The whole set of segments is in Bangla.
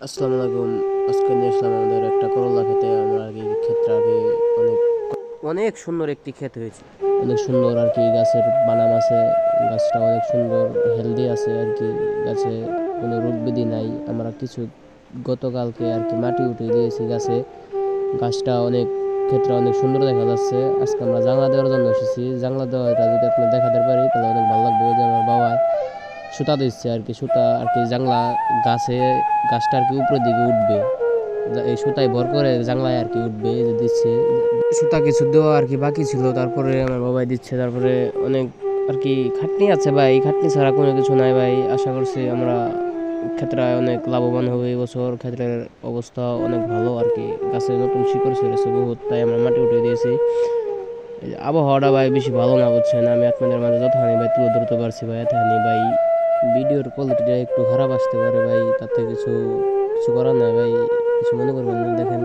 আসসালামু আলাইকুম। আজকে নিয়ে আসলাম আমাদের একটা করলা খেতে। আমরা আর কি ক্ষেতটা আর কি অনেক অনেক সুন্দর একটি ক্ষেত হয়েছে। অনেক সুন্দর আর কি গাছের বানাম আছে। গাছটা অনেক সুন্দর হেলদি আছে আর কি। গাছে কোনো রোগ ব্যাধি নাই। আমরা কিছু গতকালকে আর কি মাটি উঠিয়ে দিয়েছি গাছে। গাছটা অনেক ক্ষেতটা অনেক সুন্দর দেখা যাচ্ছে। আজকে আমরা জাংলা দেওয়ার জন্য এসেছি। জাংলা দেওয়াটা যদি আপনার দেখাতে পারি তাহলে অনেক ভালো লাগবে। যে আমার বাবা সুতা দিচ্ছে আর কি, সুতা আর কি জাংলা গাছে, গাছটা আর কি উপরের দিকে উঠবে। এই সুতায় ভর করে জাংলায় আর কি উঠবে, এই যে দিচ্ছে। সুতা কিছু দেওয়া আর কি বাকি ছিল, তারপরে আমার বাবাই দিচ্ছে। তারপরে অনেক আর কি খাটনি আছে ভাই, খাটনি ছাড়া কোনো কিছু নাই ভাই। আশা করছি আমরা ক্ষেত্রে অনেক লাভবান হবে এই বছর। ক্ষেত্রের অবস্থা অনেক ভালো আর কি। গাছে নতুন শিকড় ছেড়েছে বহুত, তাই আমরা মাটি উঠে দিয়েছি। এই যে আবহাওয়াটা ভাই বেশি ভালো না, বুঝছেন। আমি আপনাদের মাঝে যতখানি ভাই তুলে ধরতে পারছি ভাই এতখানি ভাই। ভিডিওর কোয়ালিটিটা একটু খারাপ আসতে পারে ভাই, তাতে কিছু কিছু করার নাই ভাই। কিছু মনে করবেন না। দেখেন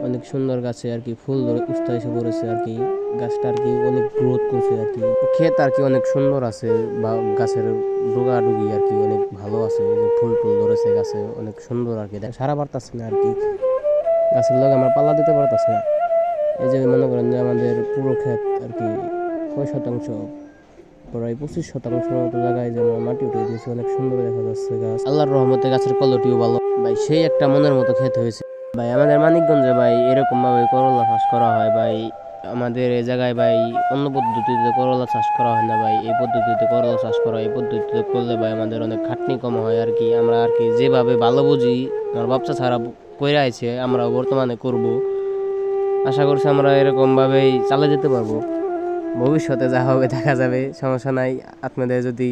অনেক সুন্দর গাছে আর কি ফুল উস্তা এসে পড়েছে আর কি। গাছটা আর কি অনেক গ্রোথ করছে আর কি। ক্ষেত আর কি অনেক সুন্দর আছে, বা গাছের ডুগি আর কি অনেক ভালো আছে। এই যে ফুল টুল ধরেছে গাছে অনেক সুন্দর আর কি। সারা পারতাছে না আর কি, গাছের লগে আমরা পাল্লা দিতে পারতাছে না। এই যে মনে করেন যে আমাদের পুরো ক্ষেত আর কি কয় শতাংশ, প্রায় 25% মতো জায়গায় যে আমরা মাটি উঠিয়ে দিয়েছি। অনেক সুন্দর দেখা যাচ্ছে গাছ। আল্লাহর রহমতে গাছের কোয়ালিটিও ভালো ভাই। সেই একটা মনের মতো ক্ষেত হয়েছে ভাই। আমাদের মানিকগঞ্জে ভাই এরকম ভাবে করলা চাষ করা হয় ভাই। আমাদের এই জায়গায় ভাই অন্য পদ্ধতিতে করলা চাষ করা হয় না ভাই। এই পদ্ধতিতে করলা চাষ করা হয়। এই পদ্ধতিতে করলে ভাই আমাদের অনেক খাটনি কম হয় আর কি। আমরা আর কি যেভাবে ভালো বুঝি, আমার বাচ্চা ছাড়া কইরা আছে, আমরা বর্তমানে করব। আশা করছি আমরা এরকম ভাবেই চালিয়ে যেতে পারবো। ভবিষ্যতে যা হবে দেখা যাবে, সমস্যা নাই। আপনাদের যদি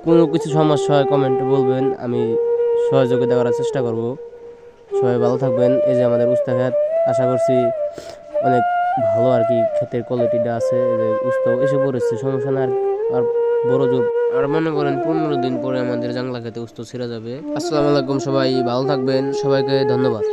কোনো কিছু সমস্যা হয় কমেন্টে বলবেন, আমি সহযোগিতা করার চেষ্টা করব। সবাই ভালো থাকবেন। এই যে আমাদের উস্তা ক্ষেত, আশা করছি অনেক ভালো আর কি ক্ষেতের কোয়ালিটিটা আছে। এই যে উস্তাও এসে পড়েছে, সমস্যা না। আর বড় জোর আর মনে করেন 15 দিন পরে আমাদের জাংলা খেতে উস্তা ছেড়ে যাবে। আসসালামু আলাইকুম, সবাই ভালো থাকবেন। সবাইকে ধন্যবাদ।